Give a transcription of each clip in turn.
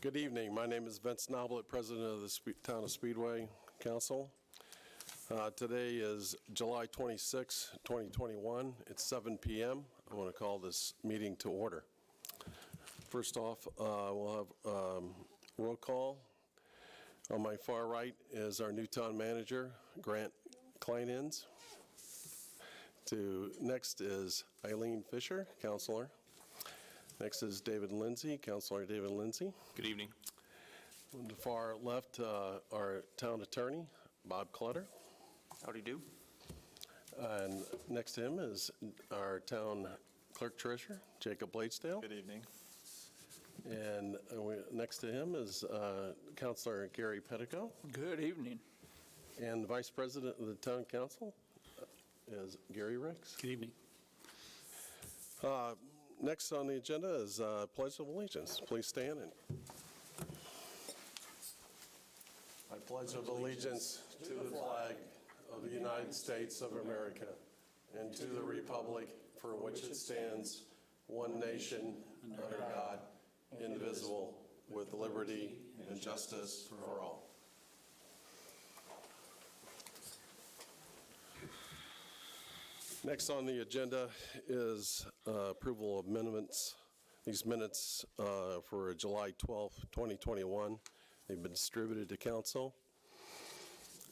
Good evening. My name is Vince Noblet, President of the Town of Speedway Council. Today is July 26, 2021. It's 7 p.m. I want to call this meeting to order. First off, we'll have roll call. On my far right is our new town manager, Grant KLEINHENZ. Next is Eileen Fisher, Councilor. Next is David Lindsay, Councilor David Lindsay. Good evening. On the far left, our town attorney, Bob Clutter. Howdy do. And next to him is our town clerk treasurer, Jacob Bladesdale. Good evening. And next to him is Councilor Gary Pettico. Good evening. And the vice president of the town council is Gary Ricks. Good evening. Next on the agenda is Pledge of Allegiance. Please stand. I pledge of allegiance to the flag of the United States of America and to the republic for which it stands, one nation, under God, indivisible, with liberty and justice for all. Next on the agenda is approval of minutes. These minutes for July 12, 2021. They've been distributed to council.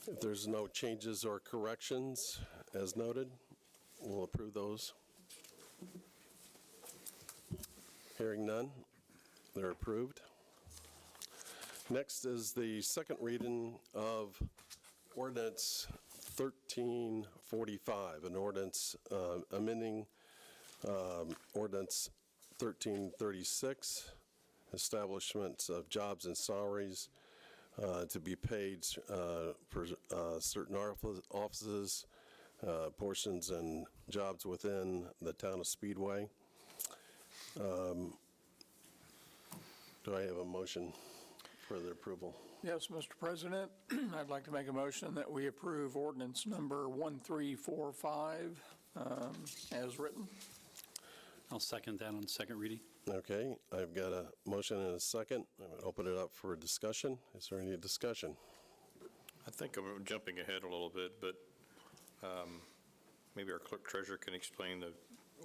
If there's no changes or corrections, as noted, we'll approve those. Hearing none, they're approved. Next is the second reading of ordinance 1345, an ordinance amending ordinance 1336, establishments of jobs and salaries to be paid for certain offices, portions and jobs within the town of Speedway. Do I have a motion for the approval? Yes, Mr. President, I'd like to make a motion that we approve ordinance number 1345 as written. I'll second that on second reading. Okay, I've got a motion and a second. I'm going to open it up for discussion. Is there any discussion? I think I'm jumping ahead a little bit, but maybe our clerk treasurer can explain the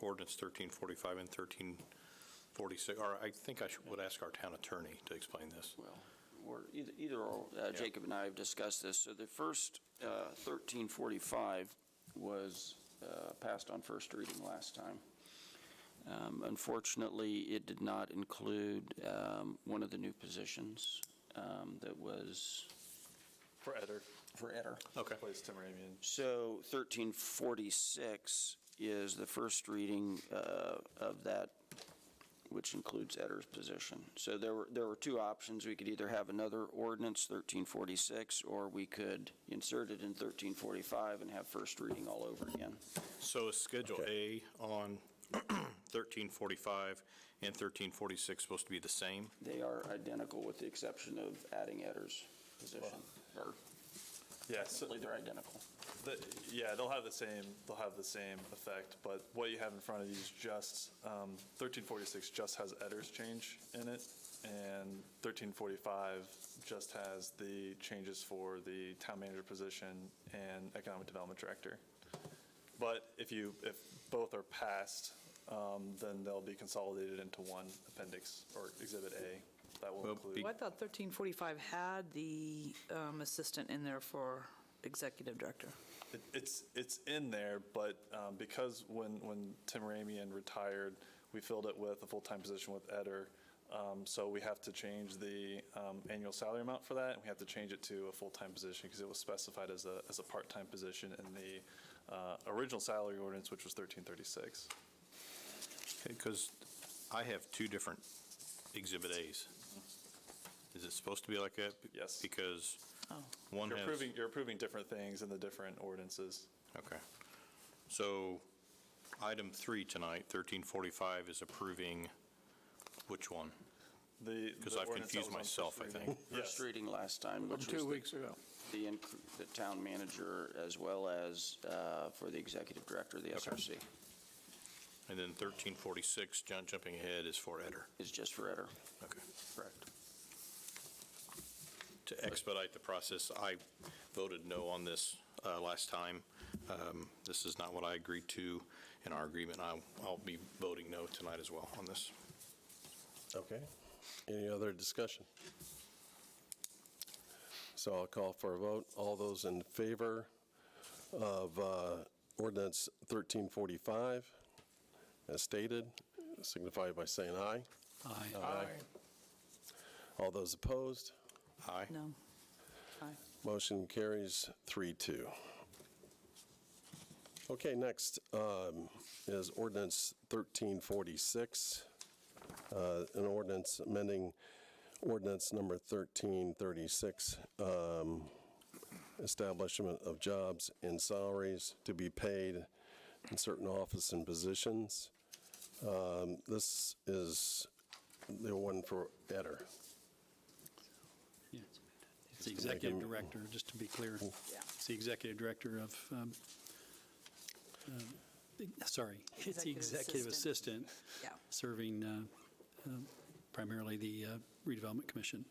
ordinance 1345 and 1346. Or I think I would ask our town attorney to explain this. Well, or either or. Jacob and I have discussed this. So the first 1345 was passed on first reading last time. Unfortunately, it did not include one of the new positions that was For Eder. Okay. Place Tim Ramian. So 1346 is the first reading of that, which includes Eder's position. So there were two options. We could either have another ordinance, 1346, or we could insert it in 1345 and have first reading all over again. So is Schedule A on 1345 and 1346 supposed to be the same? They are identical with the exception of adding Eder's position. Yeah, so They're identical. they'll have the same effect, but what you have in front of you is just 1346 just has Eder's change in it, and 1345 just has the changes for the town manager position and economic development director. But if both are passed, then they'll be consolidated into one appendix or Exhibit A that will include. Well, I thought 1345 had the assistant in there for executive director. It's in there, but because when Tim Ramian retired, we filled it with a full-time position with Eder. So we have to change the annual salary amount for that, and we have to change it to a full-time position because it was specified as a part-time position in the original salary ordinance, which was 1336. Because I have two different Exhibit A's. Is it supposed to be like that? Yes. Because one You're approving different things in the different ordinances. Okay. So item 3 tonight, 1345, is approving which one? Because I've confused myself, I think. First reading last time, which was 2 weeks ago. the town manager as well as for the executive director of the SRC. And then 1346, jumping ahead, is for Eder. Is just for Eder. Okay. Correct. to expedite the process, I voted no on this last time. This is not what I agreed to in our agreement. I'll be voting no tonight as well on this. Okay. Any other discussion? So I'll call for a vote. All those in favor of ordinance 1345 as stated, signify by saying aye. Aye. Aye. All those opposed, Aye. No. Aye. motion carries 3-2. Okay, next is ordinance 1346, an ordinance amending ordinance number 1336, establishment of jobs and salaries to be paid in certain office and positions. This is the one for Eder. Yeah. It's the executive director, just to be clear. It's the executive director of, it's the Executive executive assistant Yeah. serving primarily the redevelopment commission.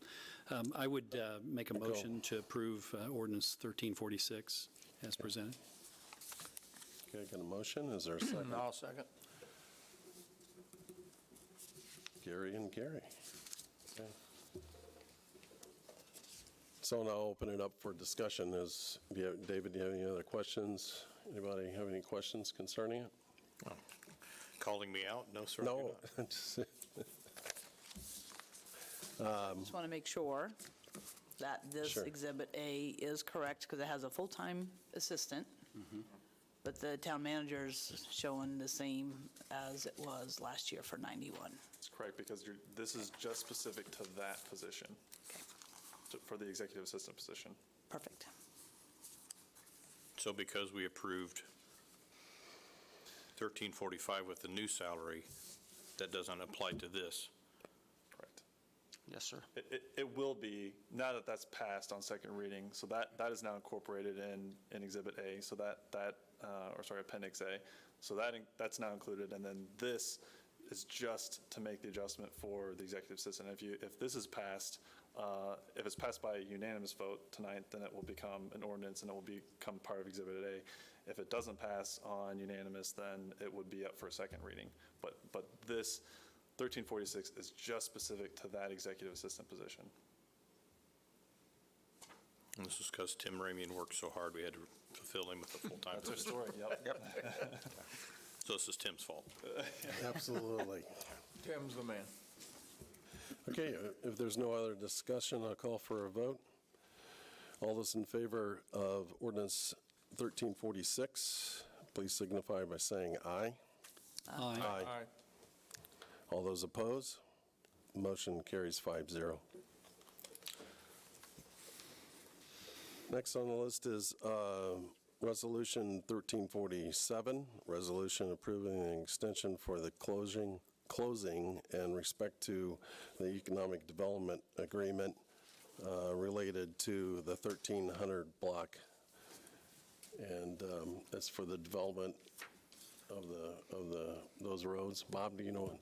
I would make a motion to approve ordinance 1346 as presented. Okay, got a motion? Is there a second? I'll second. Gary and Gary. Okay. So now open it up for discussion. David, do you have any other questions? Anybody have any questions concerning it? Calling me out? No, sir. I do No. not. Just want to make sure that this Sure. Exhibit A is correct, because it has a full-time assistant, but the town manager's showing the same as it was last year for 91. That's correct, because this is just specific to that position, for the executive assistant position. Perfect. So because we approved 1345 with the new salary, that doesn't apply to this? Correct. Yes, sir. It will be, now that that's passed on second reading, so that is now incorporated in Exhibit A, so Appendix A. So that's now included, and then this is just to make the adjustment for the executive assistant. If this is passed, if it's passed by a unanimous vote tonight, then it will become an ordinance and it will become part of Exhibit A. If it doesn't pass on unanimous, then it would be up for a second reading. But this 1346 is just specific to that executive assistant position. And this is because Tim Ramian worked so hard, we had to fulfill him with a full-time That's our position. story, yep. So this is Tim's fault. Absolutely. Tim's the man. Okay, if there's no other discussion, I'll call for a vote. All those in favor of ordinance 1346, please signify by saying aye. Aye. Aye. All those opposed, motion carries 5-0. Next on the list is Resolution 1347, resolution approving an extension for the closing in respect to the economic development agreement related to the 1300 block. And that's for the development of those roads. Bob, do you know?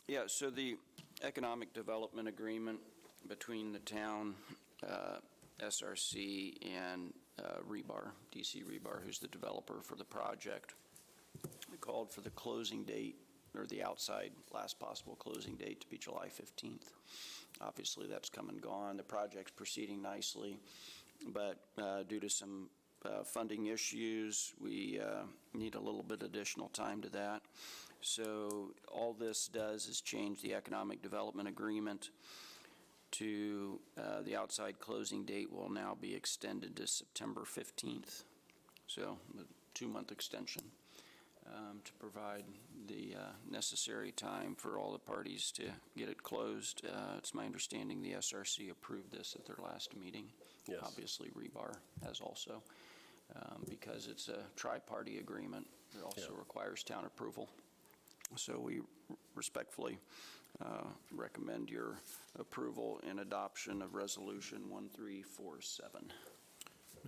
Yeah, so the economic development agreement between the town, SRC, and Rebar, DC Rebar, who's the developer for the project, called for the closing date, or the outside last possible closing date, to be July 15th. Obviously, that's come and gone. The project's proceeding nicely, but due to some funding issues, we need a little bit additional time to that. So all this does is change the economic development agreement to the outside closing date will now be extended to September 15th. So a 2-month extension to provide the necessary time for all the parties to get it closed. It's my understanding the SRC approved this at their last meeting. Yes. Obviously, Rebar has also, because it's a tri-party agreement. It also requires town approval. So we respectfully recommend your approval and adoption of Resolution 1347.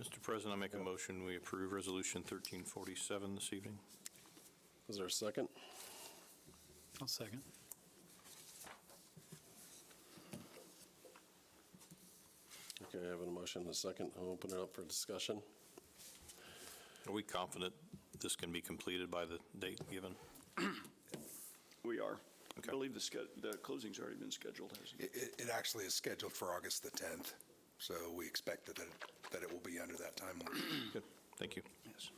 Mr. President, I make a motion, we approve Resolution 1347 this evening. Is there a second? I'll second. Okay, I have a motion and a second. I'll open it up for discussion. Are we confident this can be completed by the date given? We are. Okay. I believe the closing's already been scheduled, hasn't it? It actually is scheduled for August the 10th, so we expect that it will be under that timeline. Good, thank you. Yes.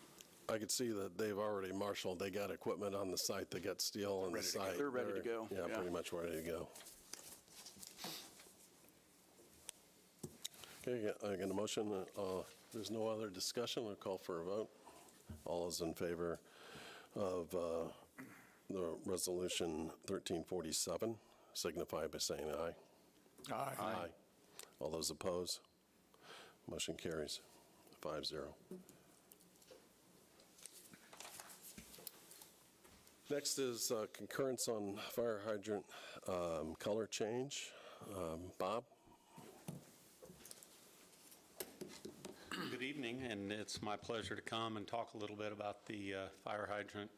I could see that they've already marshaled, they got equipment on the site, they got steel on the Ready to go. site. They're ready to go, Yeah, yeah. pretty much ready to go. Okay, I got a motion. There's no other discussion. I'll call for a vote. All those in favor of the resolution 1347 signify by saying aye. Aye. All those opposed? Motion carries 5-0. Next is concurrence on fire hydrant color change. Bob? Good evening, and it's my pleasure to come and talk a little bit about the fire hydrant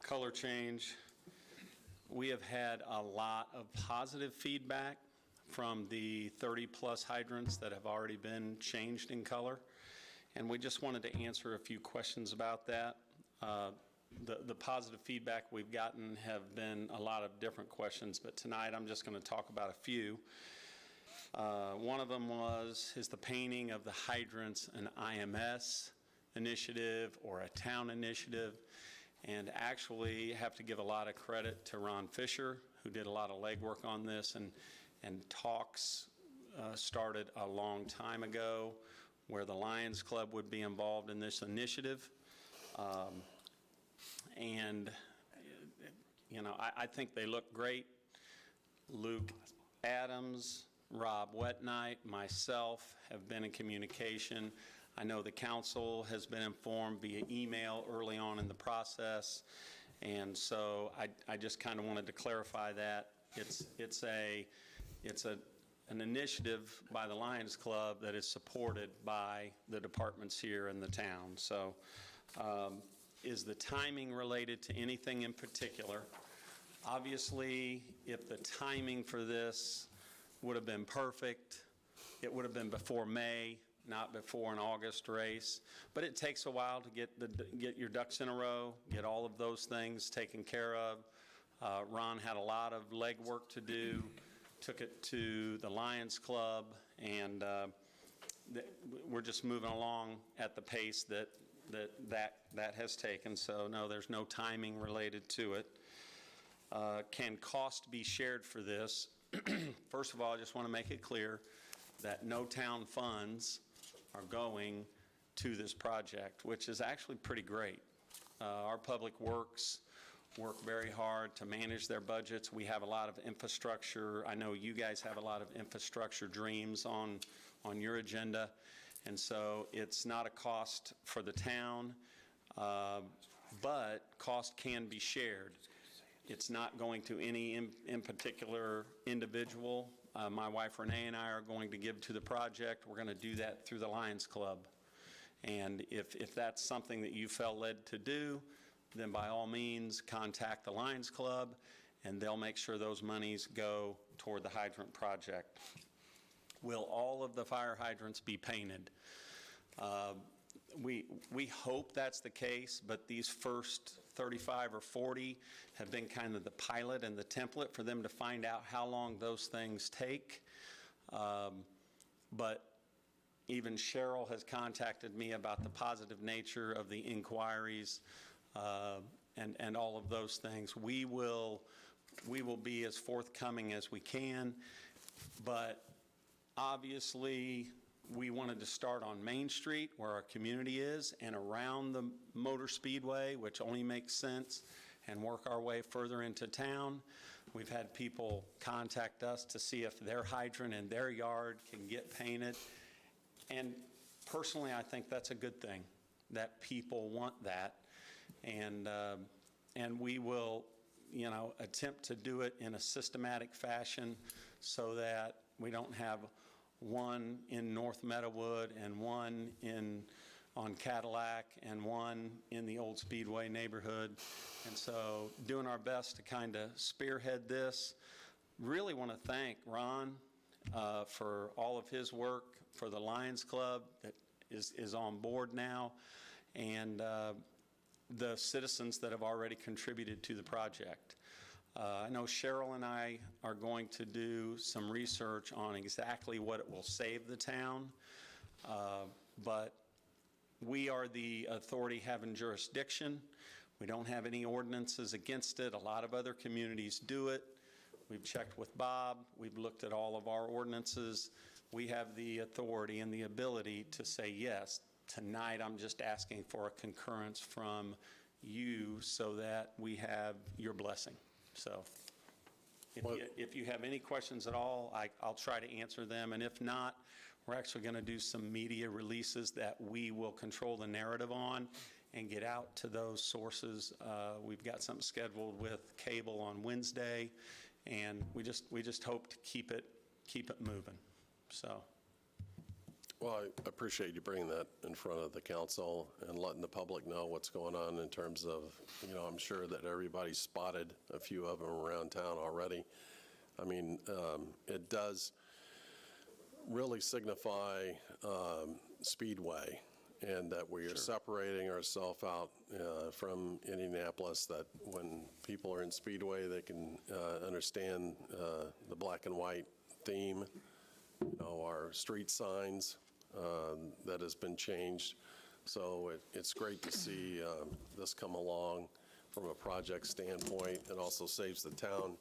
color change. We have had a lot of positive feedback from the 30-plus hydrants that have already been changed in color, and we just wanted to answer a few questions about that. The positive feedback we've gotten have been a lot of different questions, but tonight I'm just going to talk about a few. One of them was, is the painting of the hydrants an IMS initiative or a town initiative? And actually have to give a lot of credit to Ron Fisher, who did a lot of legwork on this, and talks started a long time ago where the Lions Club would be involved in this initiative. And, you know, I think they look great. Luke Adams, Rob Wetnight, myself have been in communication. I know the council has been informed via email early on in the process, and so I just kind of wanted to clarify that. It's an initiative by the Lions Club that is supported by the departments here in the town. So is the timing related to anything in particular? Obviously, if the timing for this would have been perfect, it would have been before May, not before an August race. But it takes a while to get your ducks in a row, get all of those things taken care of. Ron had a lot of legwork to do, took it to the Lions Club, and we're just moving along at the pace that has taken. So no, there's no timing related to it. Can cost be shared for this? First of all, I just want to make it clear that no town funds are going to this project, which is actually pretty great. Our public works work very hard to manage their budgets. We have a lot of infrastructure. I know you guys have a lot of infrastructure dreams on your agenda, and so it's not a cost for the town, but cost can be shared. It's not going to any in particular individual. My wife Renee and I are going to give to the project. We're going to do that through the Lions Club. And if that's something that you felt led to do, then by all means contact the Lions Club, and they'll make sure those monies go toward the hydrant project. Will all of the fire hydrants be painted? We hope that's the case, but these first 35 or 40 have been kind of the pilot and the template for them to find out how long those things take. But even Cheryl has contacted me about the positive nature of the inquiries and all of those things. We will be as forthcoming as we can, but obviously we wanted to start on Main Street where our community is and around the Motor Speedway, which only makes sense, and work our way further into town. We've had people contact us to see if their hydrant in their yard can get painted. And personally, I think that's a good thing, that people want that. And we will, you know, attempt to do it in a systematic fashion so that we don't have one in North Meadowood and one on Cadillac and one in the old Speedway neighborhood. And so doing our best to kind of spearhead this. Really want to thank Ron for all of his work for the Lions Club that is on board now, and the citizens that have already contributed to the project. I know Cheryl and I are going to do some research on exactly what it will save the town, but we are the authority having jurisdiction. We don't have any ordinances against it. A lot of other communities do it. We've checked with Bob. We've looked at all of our ordinances. We have the authority and the ability to say yes. Tonight, I'm just asking for a concurrence from you so that we have your blessing. So if you have any questions at all, I'll try to answer them. And if not, we're actually going to do some media releases that we will control the narrative on and get out to those sources. We've got something scheduled with cable on Wednesday, and we just hope to keep it moving. So. Well, I appreciate you bringing that in front of the council and letting the public know what's going on in terms of, I'm sure that everybody spotted a few of them around town already. I mean, it does really signify Speedway, and that we are separating ourselves out from Indianapolis, that when people are in Speedway, they can understand the black and white theme, our street signs that has been changed. So it's great to see this come along from a project standpoint. It also saves the town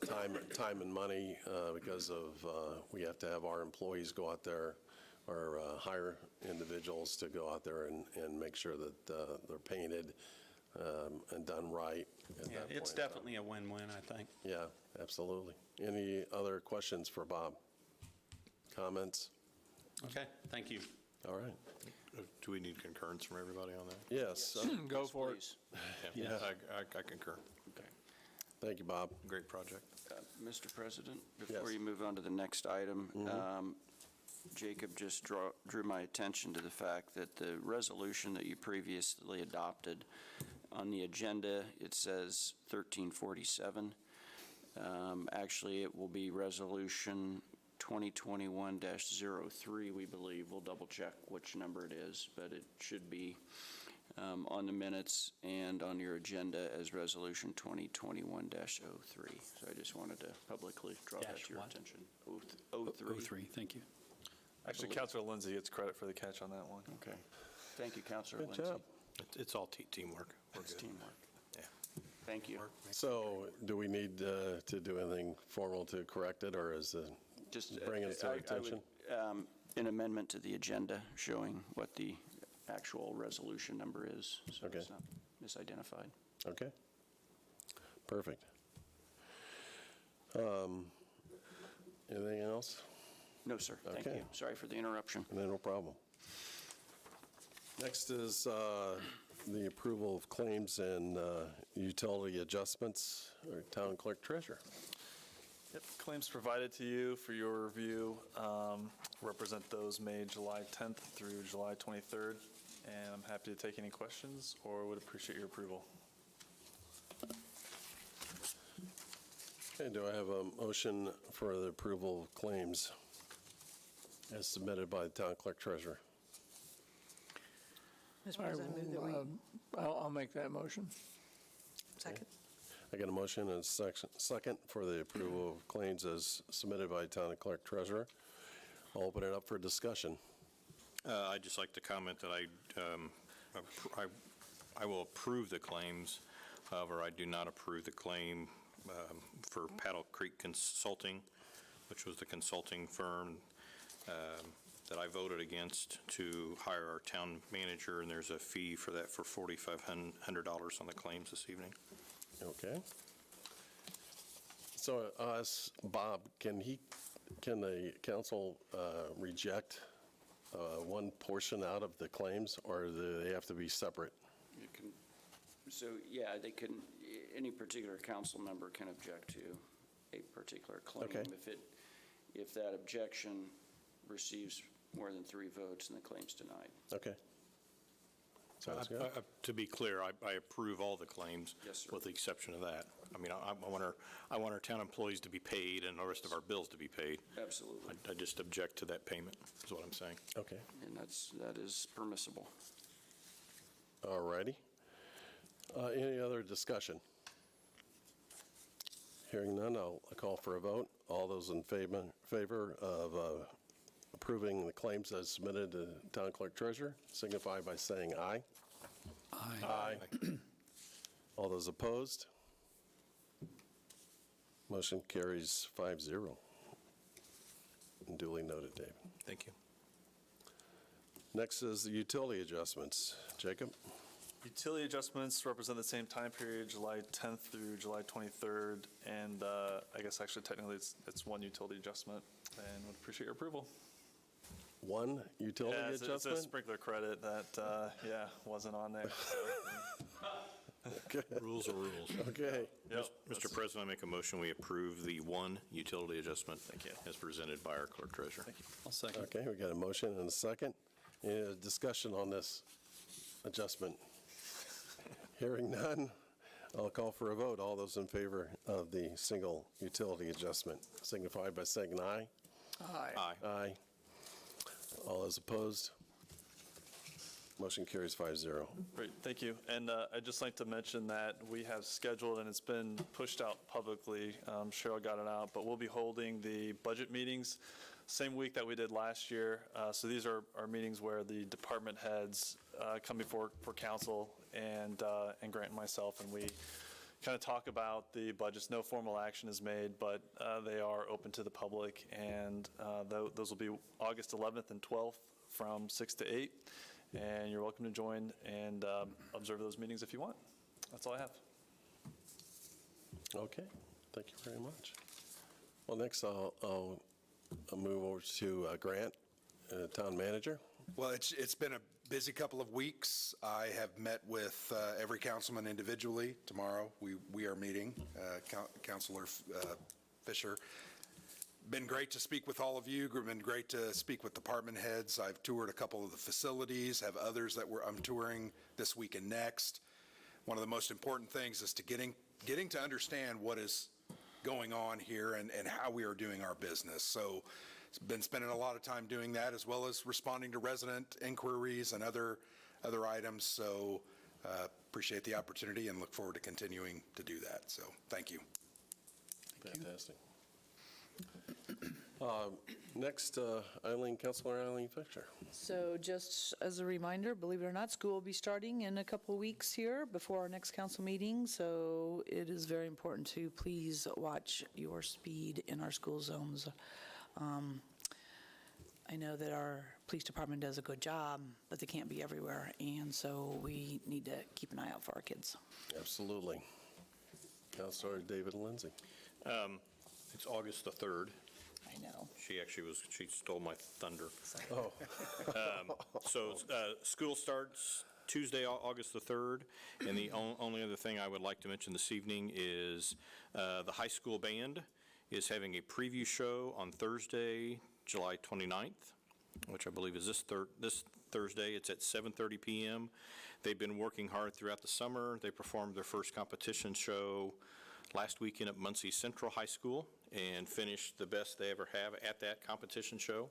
time and money because of we have to have our employees go out there or hire individuals to go out there and make sure that they're painted and done right. Yeah, it's definitely a win-win, I think. Yeah, absolutely. Any other questions for Bob? Comments? Okay, thank you. All right. Do we need concurrence from everybody on that? Yes. Go for it. Please. Yeah, I concur. Thank you, Bob. Great project. Mr. President, before Yes. you move on to the next item, Jacob just drew my attention to the fact that the resolution that you previously adopted, on the agenda, it says 1347. Actually, it will be Resolution 2021-03, we believe. We'll double-check which number it is, but it should be on the minutes and on your agenda as Resolution 2021-03. So I just wanted to publicly draw that to your What? attention. 03. 03, thank you. Actually, Councilor Lindsay gets credit for the catch on that one. Okay. Thank you, Councilor Good Lindsay. job. It's all teamwork. We're It's good. teamwork. Yeah. Thank you. So do we need to do anything formal to correct it, or is it Just bring it to our I would, attention? an amendment to the agenda showing what the actual resolution number is, so Okay. it's not misidentified. Okay. Perfect. Anything else? No, sir. Thank Okay. you. Sorry for the interruption. No problem. Next is the approval of claims and utility adjustments, or Town Clerk Treasurer. Yep, claims provided to you for your review represent those made July 10th through July 23rd, and I'm happy to take any questions or would appreciate your approval. Okay, do I have a motion for the approval of claims as submitted by the Town Clerk Treasurer? Mr. President, I move that we, I'll make that motion. second. I got a motion and a second for the approval of claims as submitted by Town Clerk Treasurer. I'll open it up for discussion. I'd just like to comment that I will approve the claims. However, I do not approve the claim for Paddle Creek Consulting, which was the consulting firm that I voted against to hire our town manager, and there's a fee for that for $4,500 on the claims this evening. Okay. So, Bob, can the council reject one portion out of the claims, or do they have to be separate? You can, so, yeah, they can, any particular council member can object to a particular claim. Okay. If that objection receives more than 3 votes, then the claim's denied. Okay. Sounds good. To be clear, I approve all the claims. Yes, sir. With the exception of that. I mean, I want our town employees to be paid and the rest of our bills to be paid. Absolutely. I just object to that payment, is what I'm saying. Okay, And that is permissible. all righty. Any other discussion? Hearing none, I'll call for a vote. All those in favor of approving the claims as submitted to Town Clerk Treasurer signify by saying aye. Aye. All those opposed? Motion carries 5-0. Duly noted, David. Thank you. Next is the utility adjustments. Jacob? Utility adjustments represent the same time period, July 10th through July 23rd, and I guess actually technically it's one utility adjustment, and would appreciate your approval. One utility Yeah, it's adjustment? a sprinkler credit that, wasn't on there. So, Rules are rules. Okay. yep, Mr. President, I make a motion, we approve the one utility adjustment. Thank you. As presented by our clerk treasurer. Thank you. I'll second. Okay, we got a motion and a second. Any discussion on this adjustment? Hearing none, I'll call for a vote. All those in favor of the single utility adjustment signify by saying aye. Aye. Aye. All those opposed? Motion carries 5-0. Great, thank you. And I'd just like to mention that we have scheduled, and it's been pushed out publicly, Cheryl got it out, but we'll be holding the budget meetings same week that we did last year. So these are our meetings where the department heads come before council and Grant and myself, and we kind of talk about the budgets. No formal action is made, but they are open to the public, and those will be August 11th and 12th from 6 to 8. And you're welcome to join and observe those meetings if you want. That's all I have. Okay, thank you very much. Well, next I'll move over to Grant, Town Manager. Well, it's been a busy couple of weeks. I have met with every councilman individually. Tomorrow, we are meeting, Councilor Fisher. Been great to speak with all of you. Been great to speak with department heads. I've toured a couple of the facilities, have others that I'm touring this week and next. One of the most important things is to getting to understand what is going on here and how we are doing our business. So been spending a lot of time doing that, as well as responding to resident inquiries and other items. So appreciate the opportunity and look forward to continuing to do that. So thank you. Fantastic. Next, Councilor Eileen Fisher. So just as a reminder, believe it or not, school will be starting in a couple weeks here before our next council meeting. So it is very important to please watch your speed in our school zones. I know that our police department does a good job, but they can't be everywhere. And so we need to keep an eye out for our kids. Absolutely. Councilor David Lindsay. It's August the 3rd. I know. She stole my thunder. Oh, So school starts Tuesday, August the 3rd, and the only other thing I would like to mention this evening is the high school band is having a preview show on Thursday, July 29th, which I believe is this Thursday. It's at 7:30 p.m. They've been working hard throughout the summer. They performed their first competition show last weekend at Muncie Central High School and finished the best they ever have at that competition show.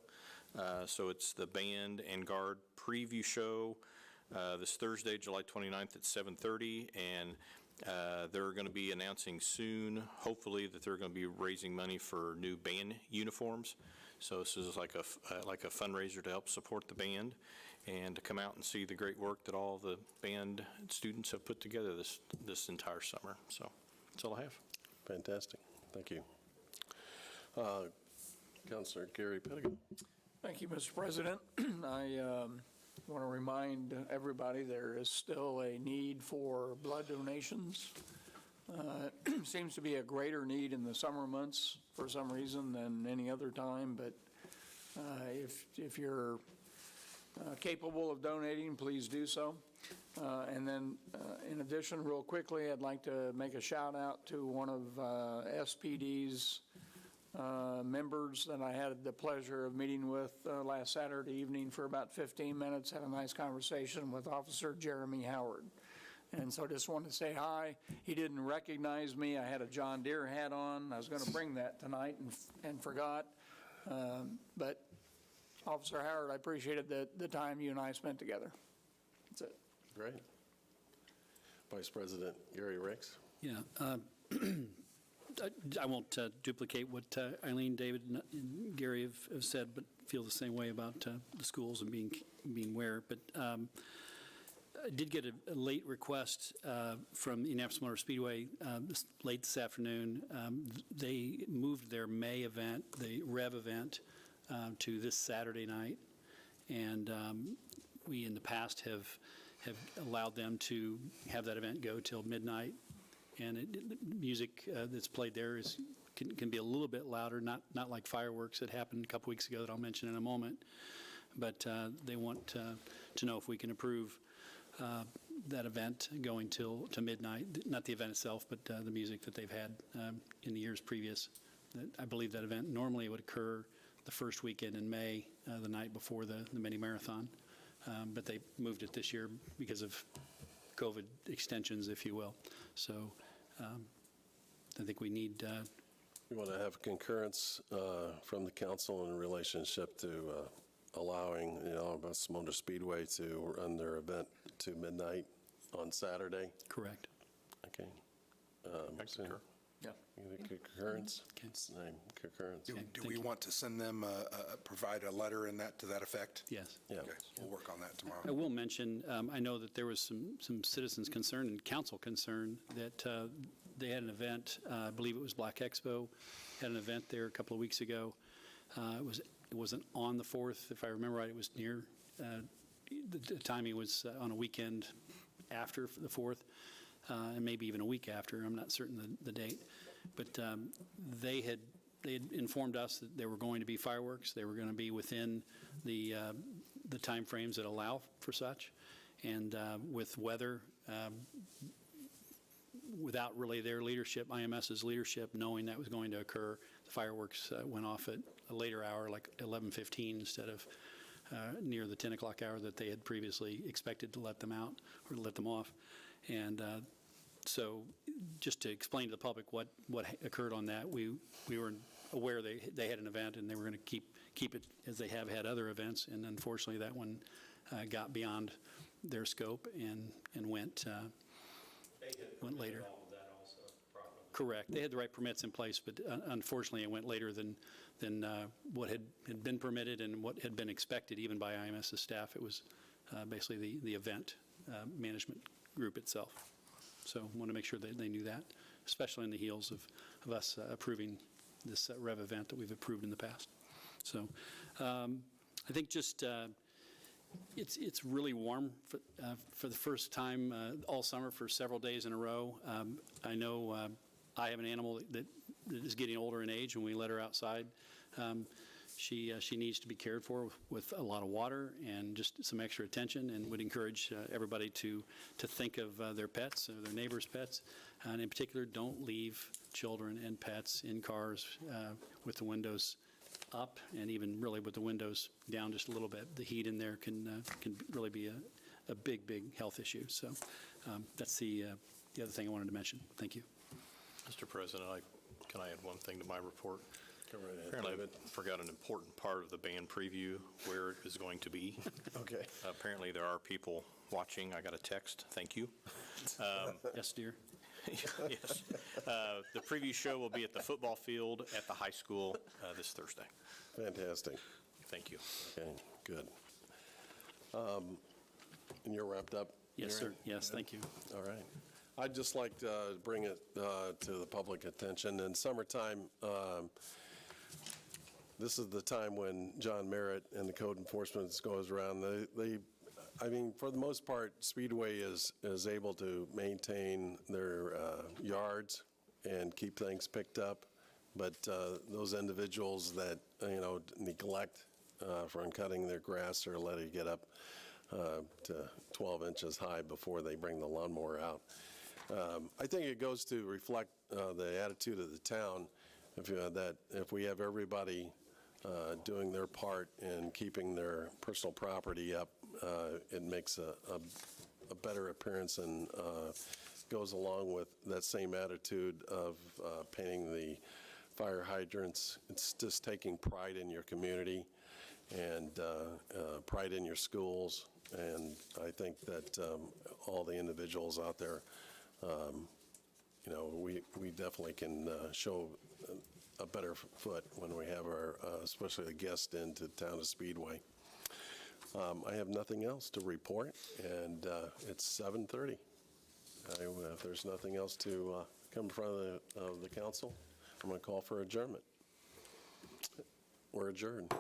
So it's the band and guard preview show this Thursday, July 29th at 7:30, and they're going to be announcing soon, hopefully, that they're going to be raising money for new band uniforms. So this is like a fundraiser to help support the band and to come out and see the great work that all the band students have put together this entire summer. So that's all I have. fantastic. Thank you. Councilor Gary Pettigrew. Thank you, Mr. President. I want to remind everybody there is still a need for blood donations. Seems to be a greater need in the summer months for some reason than any other time, but if you're capable of donating, please do so. And then, in addition, real quickly, I'd like to make a shout out to one of SPD's members that I had the pleasure of meeting with last Saturday evening for about 15 minutes, had a nice conversation with Officer Jeremy Howard. And so I just wanted to say hi. He didn't recognize me. I had a John Deere hat on. I was going to bring that tonight and forgot. But Officer Howard, I appreciated the time you and I spent together. That's it. Great. Vice President Gary Ricks. Yeah. I won't duplicate what Eileen, David, and Gary have said, but feel the same way about the schools and being aware. But I did get a late request from Indianapolis Motor Speedway late this afternoon. They moved their May event, the Rev event, to this Saturday night. And we in the past have allowed them to have that event go till midnight. And the music that's played there can be a little bit louder, not like fireworks that happened a couple weeks ago that I'll mention in a moment. But they want to know if we can approve that event going to midnight, not the event itself, but the music that they've had in the years previous. I believe that event normally would occur the first weekend in May, the night before the mini marathon, but they moved it this year because of COVID extensions, if you will. So I think we need... We want to have concurrence from the council in relationship to allowing, Bus Motor Speedway to run their event to midnight on Saturday. Correct. Okay. Concur. Yeah. Concurrence? Okay. It's the name, concurrence. Do thank we you. want to send them, provide a letter to that effect? Yes. Yeah. Okay, we'll work on that tomorrow. I will mention, I know that there was some citizens' concern and council concern that they had an event, I believe it was Black Expo, had an event there a couple of weeks ago. It wasn't on the 4th, if I remember right, it was near, the timing was on a weekend after the 4th, and maybe even a week after, I'm not certain the date. But they had informed us that there were going to be fireworks, they were going to be within the timeframes that allow for such, and with weather, without really their leadership, IMS's leadership, knowing that was going to occur, the fireworks went off at a later hour, like 11:15, instead of near the 10 o'clock hour that they had previously expected to let them out or to let them off. And so just to explain to the public what occurred on that, we were aware they had an event and they were going to keep it as they have had other events, and unfortunately that one got beyond their scope and went later. Correct. They had the right permits in place, but unfortunately it went later than what had been permitted and what had been expected even by IMS's staff. It was basically the event management group itself. So I want to make sure that they knew that, especially in the heels of us approving this Rev event that we've approved in the past. So I think just it's really warm for the first time all summer for several days in a row. I know I have an animal that is getting older in age. When we let her outside, she needs to be cared for with a lot of water and just some extra attention, and would encourage everybody to think of their pets, or their neighbors' pets, and in particular, don't leave children and pets in cars with the windows up, and even really with the windows down just a little bit. The heat in there can really be a big health issue. So that's the other thing I wanted to mention. Thank you. Mr. President, can I add one thing to my report? Go right ahead, Apparently, David. I forgot an important part of the band preview, where it is going to be. Okay. Apparently, there are people watching. I got a text. Thank you. Yes, dear. Yes. The preview show will be at the football field at the high school this Thursday. Fantastic. Thank you. Okay, good. And you're wrapped up? Yes, sir. Gary? Yes, thank you. All right. I'd just like to bring it to the public attention. In summertime, this is the time when John Merritt and the code enforcement goes around. I mean, for the most part, Speedway is able to maintain their yards and keep things picked up. But those individuals that, neglect from cutting their grass or let it get up to 12 inches high before they bring the lawnmower out. I think it goes to reflect the attitude of the town if we have everybody doing their part and keeping their personal property up, it makes a better appearance and goes along with that same attitude of painting the fire hydrants. It's just taking pride in your community and pride in your schools. And I think that all the individuals out there, we definitely can show a better foot when we have our, especially the guests into town of Speedway. I have nothing else to report, and it's 7:30. If there's nothing else to come in front of the council, I'm going to call for adjournment. We're adjourned.